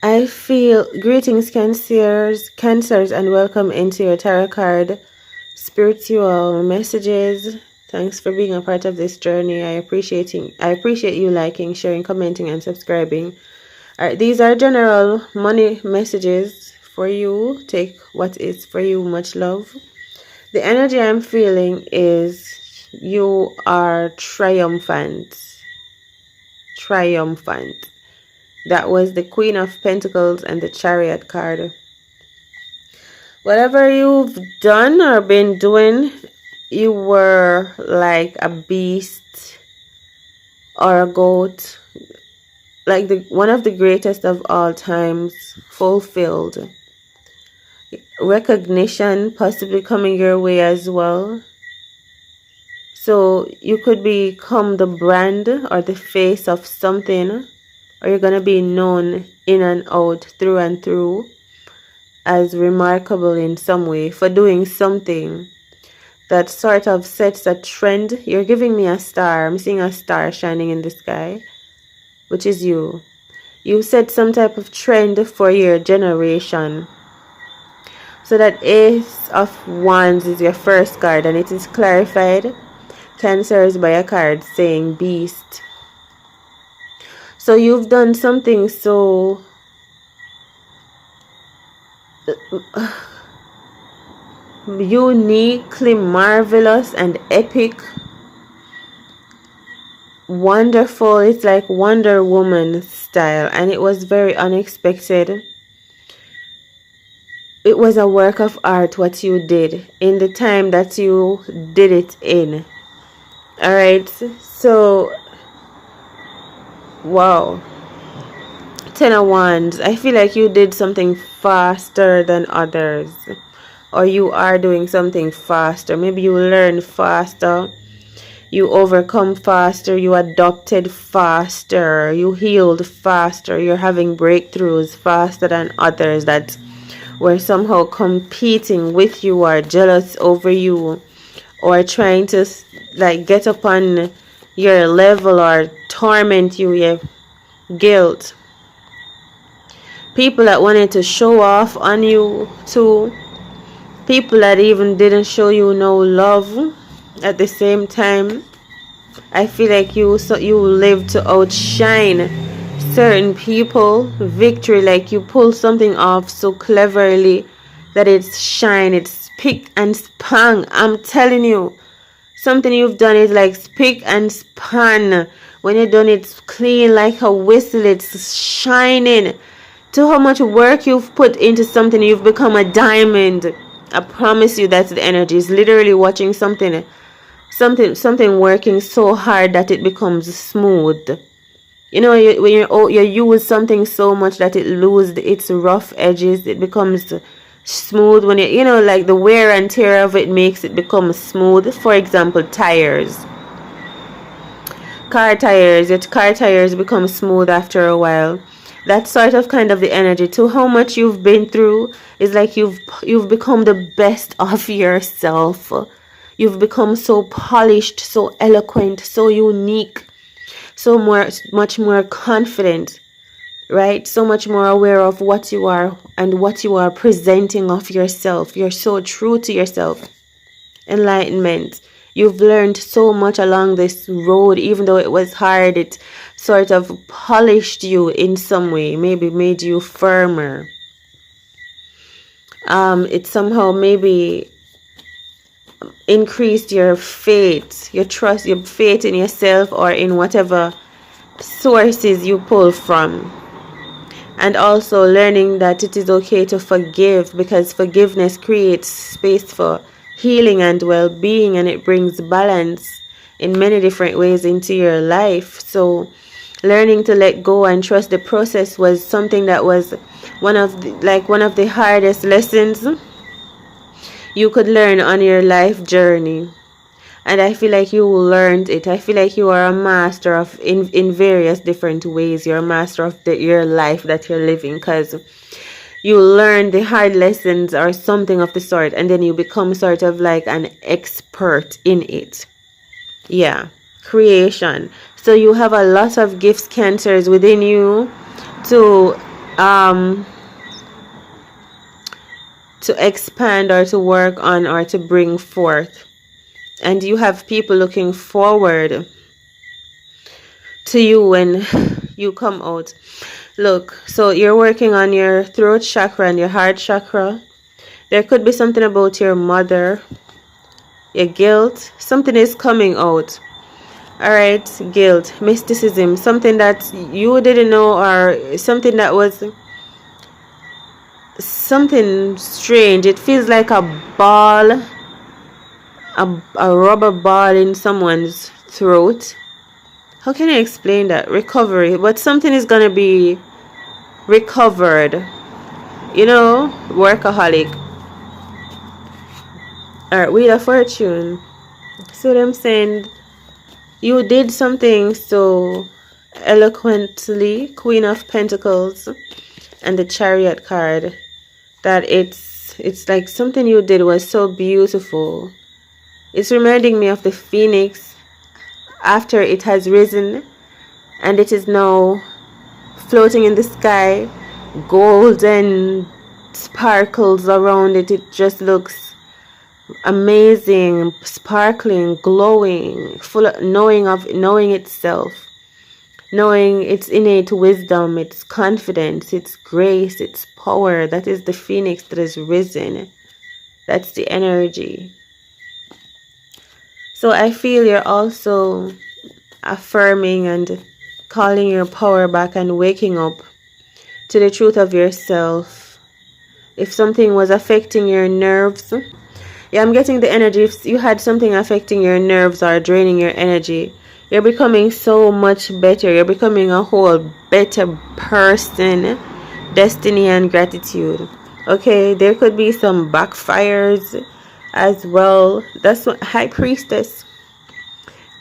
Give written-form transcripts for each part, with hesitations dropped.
I feel greetings, cancers, and welcome into your tarot card spiritual messages. Thanks for being a part of this journey. I appreciate you liking, sharing, commenting, and subscribing. Alright, these are general money messages for you. Take what is for you. Much love. The energy I'm feeling is you are triumphant. Triumphant. That was the Queen of Pentacles and the Chariot card. Whatever you've done or been doing, you were like a beast or a goat, like one of the greatest of all times, fulfilled. Recognition possibly coming your way as well. So you could become the brand or the face of something, or you're going to be known in and out, through and through, as remarkable in some way for doing something that sort of sets a trend. You're giving me a star. I'm seeing a star shining in the sky, which is you. You set some type of trend for your generation. So that Ace of Wands is your first card, and it is clarified, Cancers, by a card saying beast. So you've done something so uniquely marvelous and epic, wonderful. It's like Wonder Woman style, and it was very unexpected. It was a work of art what you did in the time that you did it in. All right, so wow. 10 of Wands. I feel like you did something faster than others, or you are doing something faster. Maybe you learn faster, you overcome faster, you adopted faster, you healed faster, you're having breakthroughs faster than others that were somehow competing with you or jealous over you or trying to like get upon your level or torment you. Yeah, guilt. People that wanted to show off on you too. People that even didn't show you no love at the same time. I feel like you live to outshine certain people. Victory, like you pull something off so cleverly that it's shine, it's spick and span. I'm telling you, something you've done is like spick and span. When you're done, it's clean like a whistle. It's shining. To how much work you've put into something, you've become a diamond. I promise you that's the energy. It's literally watching something working so hard that it becomes smooth. You know, when you use something so much that it loses its rough edges, it becomes smooth. When you know, like the wear and tear of it makes it become smooth. For example, tires. Car tires. Your car tires become smooth after a while. That sort of kind of the energy. To how much you've been through is like you've become the best of yourself. You've become so polished, so eloquent, so unique, so much more confident, right? So much more aware of what you are and what you are presenting of yourself. You're so true to yourself. Enlightenment. You've learned so much along this road, even though it was hard. It sort of polished you in some way, maybe made you firmer. It somehow maybe increased your faith, your trust, your faith in yourself or in whatever sources you pull from. And also learning that it is okay to forgive, because forgiveness creates space for healing and well-being, and it brings balance in many different ways into your life. So learning to let go and trust the process was something that was one of the hardest lessons you could learn on your life journey. And I feel like you learned it. I feel like you are a master of in various different ways. You're a master of your life that you're living, because you learn the hard lessons or something of the sort, and then you become sort of like an expert in it. Yeah, creation. So you have a lot of gifts, cancers, within you to um to expand or to work on or to bring forth. And you have people looking forward to you when you come out. Look, so you're working on your throat chakra and your heart chakra. There could be something about your mother, your guilt. Something is coming out. All right, guilt, mysticism, something that you didn't know, or something that was something strange. It feels like a ball, a rubber ball in someone's throat. How can I explain that? Recovery, but something is gonna be recovered. You know, workaholic. Alright, Wheel of Fortune. So I'm saying you did something so eloquently, Queen of Pentacles and the Chariot card, that it's like something you did was so beautiful. It's reminding me of the phoenix after it has risen and it is now floating in the sky, golden sparkles around it. It just looks amazing, sparkling, glowing, full of knowing itself, knowing its innate wisdom, its confidence, its grace, its power. That is the phoenix that has risen. That's the energy. So I feel you're also affirming and calling your power back and waking up to the truth of yourself. If something was affecting your nerves, yeah, I'm getting the energy. If you had something affecting your nerves or draining your energy, you're becoming so much better. You're becoming a whole better person. Destiny and gratitude. Okay, there could be some backfires as well. That's what High Priestess.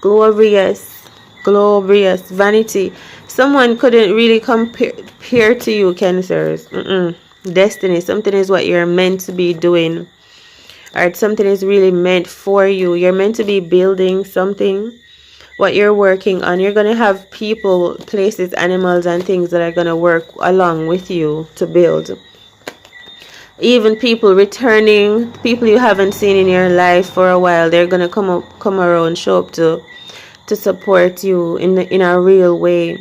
Glorious, vanity. Someone couldn't really compare to you, Cancers. Destiny. Something is what you're meant to be doing. Alright, something is really meant for you. You're meant to be building something. What you're working on, you're going to have people, places, animals, and things that are going to work along with you to build. Even people returning, people you haven't seen in your life for a while, they're going to come around, show up to support you in a real way.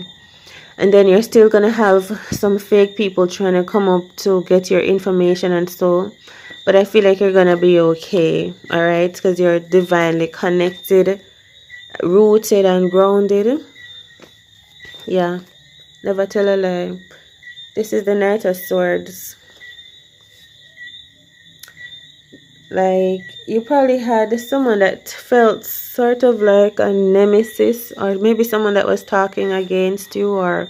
And then you're still going to have some fake people trying to come up to get your information and so. But I feel like you're going to be okay, all right? Because you're divinely connected, rooted and grounded. Yeah, never tell a lie. This is the Knight of Swords. Like, you probably had someone that felt sort of like a nemesis, or maybe someone that was talking against you, or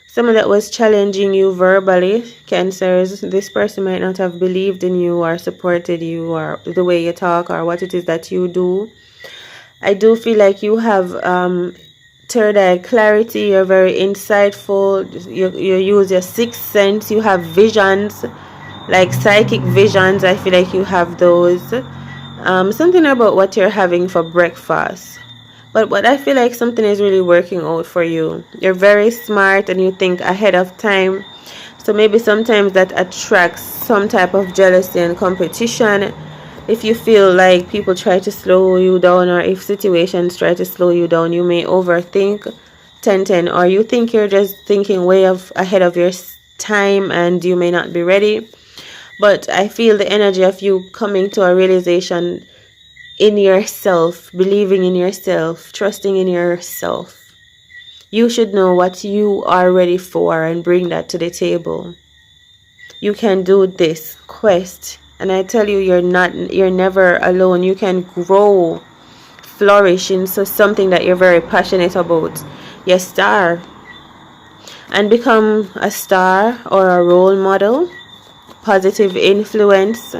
someone that was challenging you verbally. Cancers, this person might not have believed in you or supported you or the way you talk or what it is that you do. I do feel like you have third eye clarity. You're very insightful. You use your sixth sense. You have visions, like psychic visions. I feel like you have those. Something about what you're having for breakfast. But I feel like something is really working out for you. You're very smart and you think ahead of time. So maybe sometimes that attracts some type of jealousy and competition. If you feel like people try to slow you down, or if situations try to slow you down, you may overthink 10, or you think you're just thinking way ahead of your time and you may not be ready. But I feel the energy of you coming to a realization in yourself, believing in yourself, trusting in yourself. You should know what you are ready for and bring that to the table. You can do this quest. And I tell you, you're never alone. You can grow, flourish into something that you're very passionate about. Your star. And become a star or a role model. Positive influence.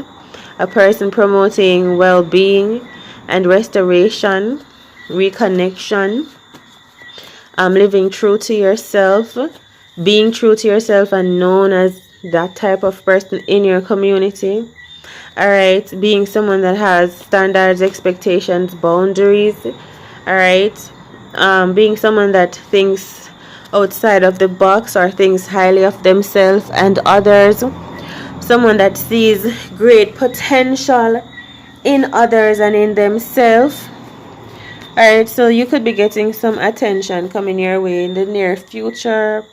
A person promoting well-being and restoration, reconnection, living true to yourself, being true to yourself and known as that type of person in your community. All right, being someone that has standards, expectations, boundaries. All right, being someone that thinks outside of the box or thinks highly of themselves and others. Someone that sees great potential in others and in themselves. Alright, so you could be getting some attention coming your way in the near future.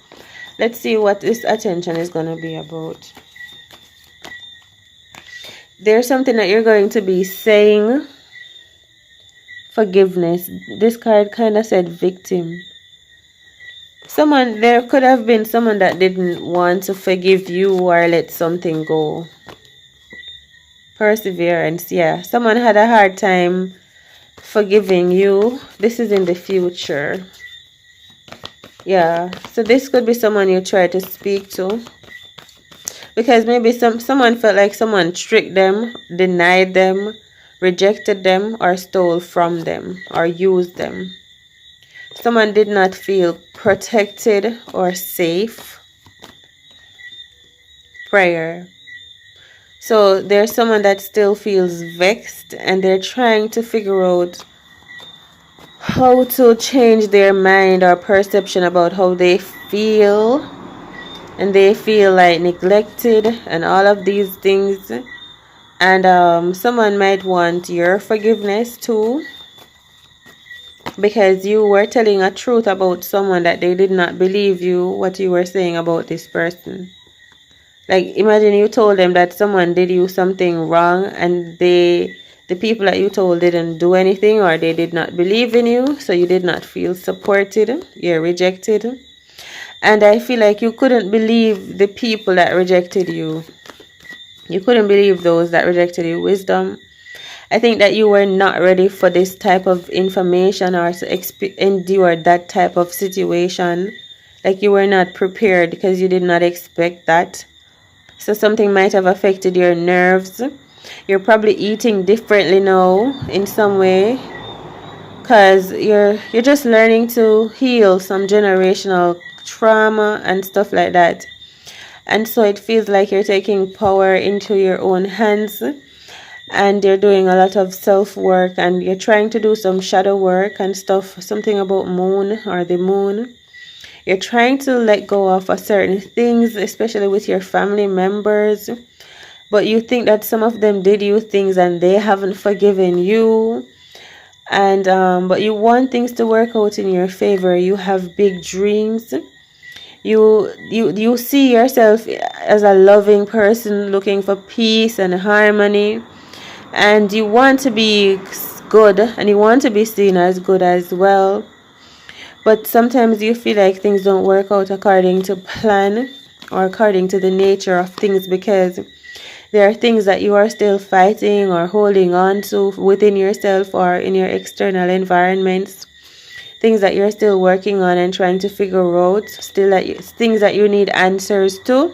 Let's see what this attention is going to be about. There's something that you're going to be saying. Forgiveness. This card kind of said victim. There could have been someone that didn't want to forgive you or let something go. Perseverance, yeah. Someone had a hard time forgiving you. This is in the future. Yeah, so this could be someone you try to speak to. Because maybe someone felt like someone tricked them, denied them, rejected them, or stole from them, or used them. Someone did not feel protected or safe. Prayer. So there's someone that still feels vexed and they're trying to figure out how to change their mind or perception about how they feel. And they feel like neglected and all of these things. And someone might want your forgiveness too, because you were telling a truth about someone that they did not believe you, what you were saying about this person. Like, imagine you told them that someone did you something wrong and the people that you told didn't do anything, or they did not believe in you, so you did not feel supported, you're rejected. And I feel like you couldn't believe the people that rejected you. You couldn't believe those that rejected your wisdom. I think that you were not ready for this type of information or to endure that type of situation. Like, you were not prepared because you did not expect that. So something might have affected your nerves. You're probably eating differently now in some way, because you're just learning to heal some generational trauma and stuff like that. And so it feels like you're taking power into your own hands, and you're doing a lot of self-work, and you're trying to do some shadow work and stuff, something about moon or the moon. You're trying to let go of certain things, especially with your family members, but you think that some of them did you things and they haven't forgiven you. And but you want things to work out in your favor. You have big dreams. You see yourself as a loving person looking for peace and harmony, and you want to be good, and you want to be seen as good as well. But sometimes you feel like things don't work out according to plan or according to the nature of things, because there are things that you are still fighting or holding on to within yourself or in your external environments. Things that you're still working on and trying to figure out, things that you need answers to.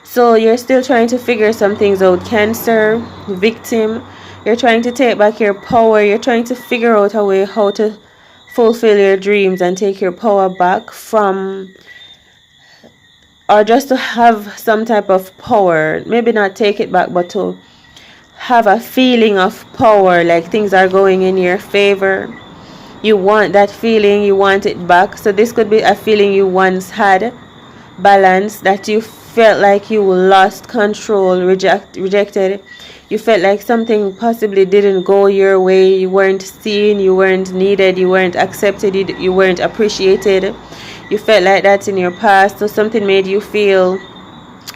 So you're still trying to figure some things out. Cancer, victim, you're trying to take back your power. You're trying to figure out a way how to fulfill your dreams and take your power back from, or just to have some type of power. Maybe not take it back, but to have a feeling of power, like things are going in your favor. You want that feeling, you want it back. So this could be a feeling you once had, balance, that you felt like you lost control, rejected. You felt like something possibly didn't go your way. You weren't seen, you weren't needed, you weren't accepted, you weren't appreciated. You felt like that in your past. So something made you feel,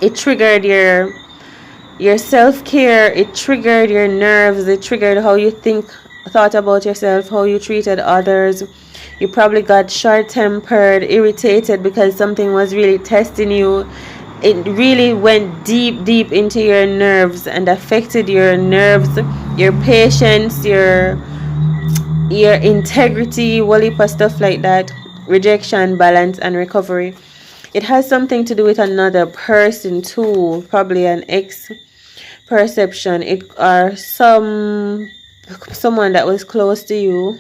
it triggered your self-care, it triggered your nerves, it triggered how you thought about yourself, how you treated others. You probably got short-tempered, irritated because something was really testing you. It really went deep into your nerves and affected your nerves, your patience, your integrity, whole heap of stuff like that. Rejection, balance, and recovery. It has something to do with another person too, probably an ex perception, or someone that was close to you.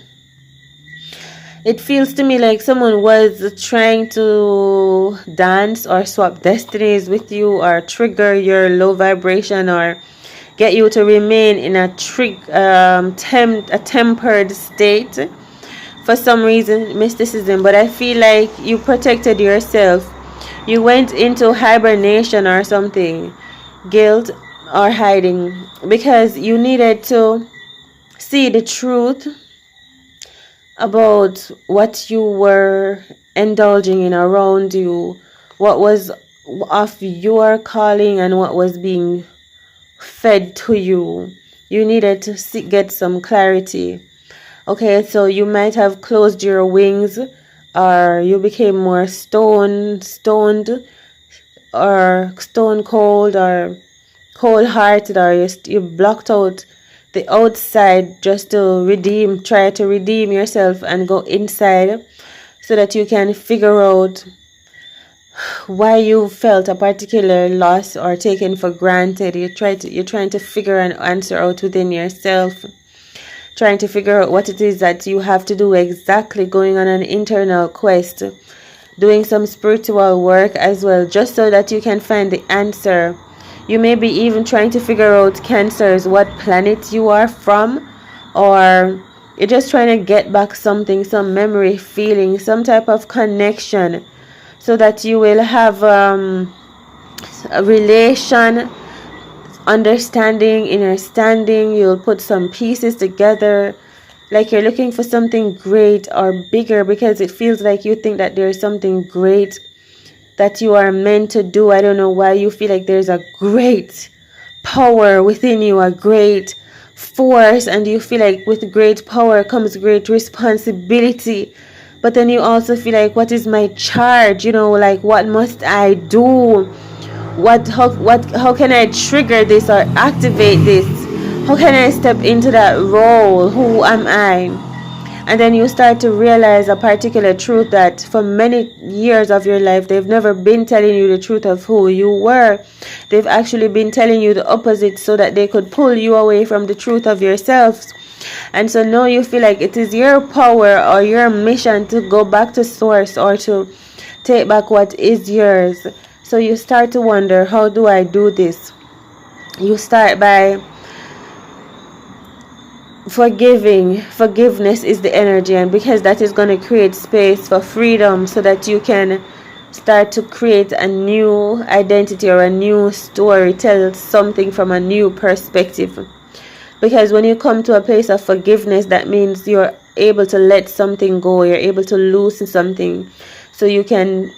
It feels to me like someone was trying to dance or swap destinies with you, or trigger your low vibration, or get you to remain in a tempered state. for some reason, mysticism, but I feel like you protected yourself. You went into hibernation or something, guilt or hiding, because you needed to see the truth about what you were indulging in around you, what was of your calling and what was being fed to you. You needed to get some clarity. Okay, so you might have closed your wings, or you became more stoned, or stone cold, or cold hearted, or you blocked out the outside just to try to redeem yourself and go inside so that you can figure out why you felt a particular loss or taken for granted. You're trying to figure an answer out within yourself, trying to figure out what it is that you have to do exactly, going on an internal quest, doing some spiritual work as well, just so that you can find the answer. You may be even trying to figure out, Cancers, what planet you are from, or you're just trying to get back something, some memory, feeling, some type of connection, so that you will have a relation, understanding, understanding. You'll put some pieces together, like you're looking for something great or bigger, because it feels like you think that there's something great that you are meant to do. I don't know why you feel like there's a great power within you, a great force, and you feel like with great power comes great responsibility. But then you also feel like, what is my charge? Like, what must I do? How can I trigger this or activate this? How can I step into that role? Who am I? And then you start to realize a particular truth that for many years of your life, they've never been telling you the truth of who you were. They've actually been telling you the opposite so that they could pull you away from the truth of yourselves. And so now you feel like it is your power or your mission to go back to source, or to take back what is yours. So you start to wonder, how do I do this? You start by forgiveness is the energy, and because that is going to create space for freedom, so that you can start to create a new identity or a new story, tell something from a new perspective. Because when you come to a place of forgiveness, that means you're able to let something go, you're able to loosen something, so you can,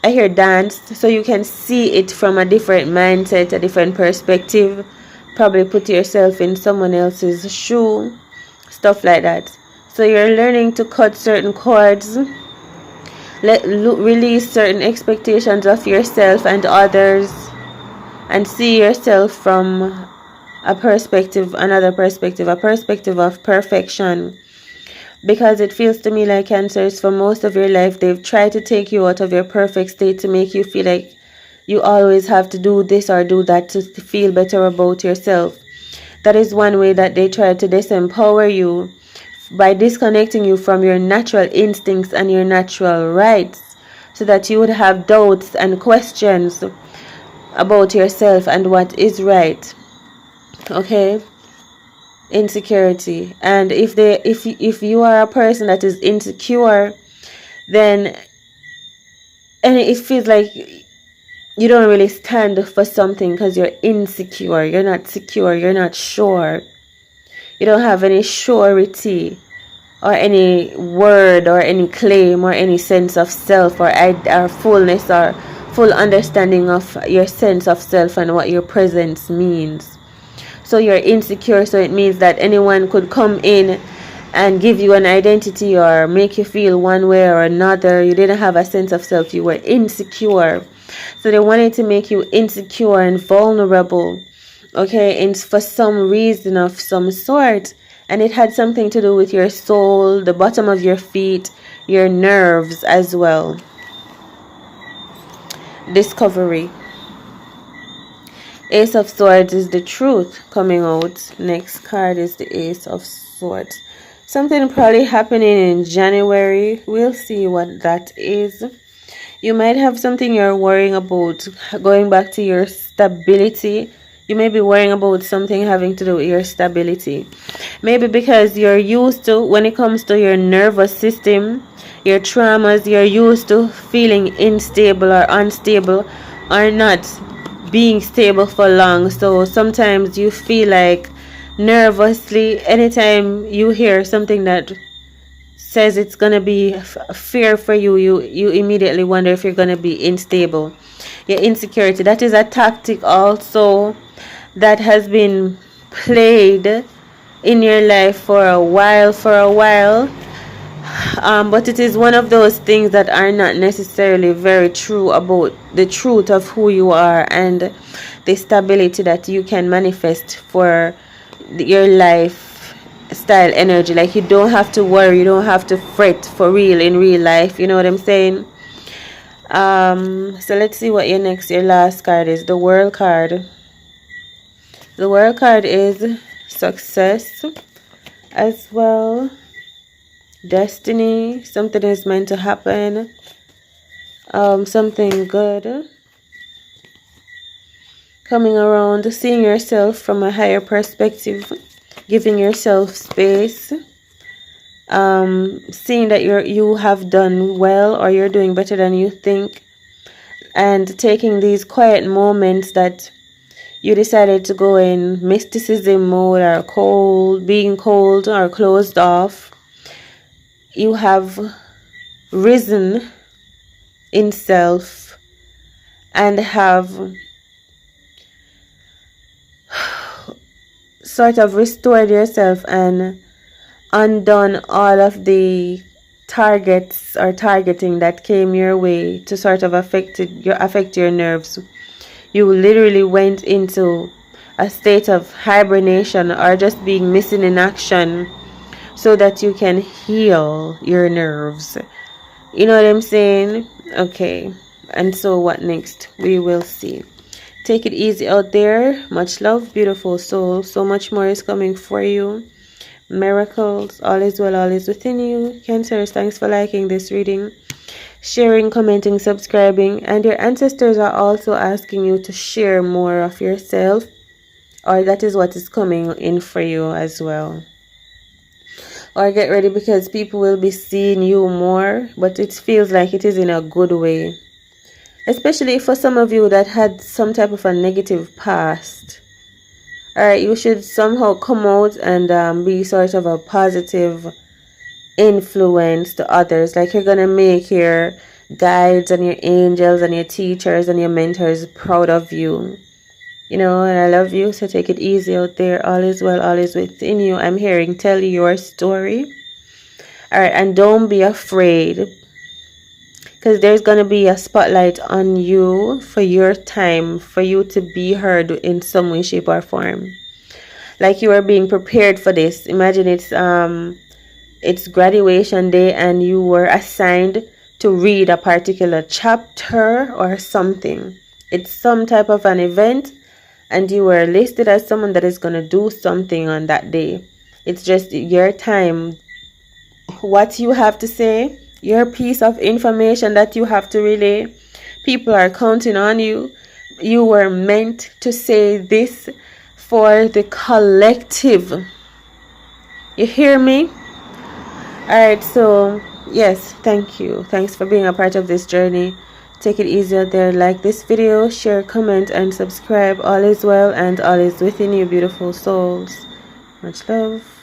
I hear dance, so you can see it from a different mindset, a different perspective. Probably put yourself in someone else's shoe, stuff like that. So you're learning to cut certain cords, release certain expectations of yourself and others, and see yourself from a perspective, another perspective, a perspective of perfection. Because it feels to me like, Cancers, for most of your life, they've tried to take you out of your perfect state to make you feel like you always have to do this or do that to feel better about yourself. That is one way that they try to disempower you, by disconnecting you from your natural instincts and your natural rights, so that you would have doubts and questions about yourself and what is right. Okay? Insecurity. And if you are a person that is insecure, then, and it feels like you don't really stand for something because you're insecure, you're not secure, you're not sure, you don't have any surety or any word or any claim or any sense of self, or fullness or full understanding of your sense of self and what your presence means. So you're insecure, so it means that anyone could come in and give you an identity or make you feel one way or another. You didn't have a sense of self, you were insecure. So they wanted to make you insecure and vulnerable, okay, and for some reason of some sort. And it had something to do with your soul, the bottom of your feet, your nerves as well. Discovery. Ace of Swords is the truth coming out. Next card is the Ace of Swords. Something probably happening in January. We'll see what that is. You might have something you're worrying about, going back to your stability, You may be worrying about something having to do with your stability. Maybe because you're used to, when it comes to your nervous system, your traumas, you're used to feeling unstable or unstable or not being stable for long. So sometimes you feel like nervously anytime you hear something that says it's gonna be fear for you, you immediately wonder if you're gonna be unstable. Your insecurity, that is a tactic also that has been played in your life for a while, but it is one of those things that are not necessarily very true about the truth of who you are and the stability that you can manifest for your life style energy. Like, you don't have to worry, you don't have to fret for real in real life, you know what I'm saying? So let's see what your last card is. The World card. The World card is success as well, destiny. Something is meant to happen, something good coming around, seeing yourself from a higher perspective, giving yourself space, seeing that you have done well or you're doing better than you think, and taking these quiet moments that you decided to go in mysticism mode or being cold or closed off. You have risen in self and have sort of restored yourself and undone all of the targets or targeting that came your way to sort of affect your nerves. You literally went into a state of hibernation or just being missing in action so that you can heal your nerves. You know what I'm saying? Okay. And so what next? We will see. Take it easy out there. Much love, beautiful soul. So much more is coming for you. Miracles. All is well, all is within you. Cancers, thanks for liking this reading, sharing, commenting, subscribing. And your ancestors are also asking you to share more of yourself, or that is what is coming in for you as well. Or get ready, because people will be seeing you more, but it feels like it is in a good way. Especially for some of you that had some type of a negative past. Alright, you should somehow come out and be sort of a positive influence to others. Like, you're gonna make your guides and your angels and your teachers and your mentors proud of you. You know, and I love you, so take it easy out there. All is well, all is within you. I'm hearing, tell your story. Alright, and don't be afraid, because there's going to be a spotlight on you for your time, for you to be heard in some way, shape, or form. Like, you are being prepared for this. Imagine it's graduation day and you were assigned to read a particular chapter or something. It's some type of an event and you were listed as someone that is going to do something on that day. It's just your time. What you have to say, your piece of information that you have to relay, people are counting on you. You were meant to say this for the collective. You hear me? Alright, so yes, thank you. Thanks for being a part of this journey. Take it easy out there. Like this video, share, comment, and subscribe. All is well and all is within you, beautiful souls. Much love.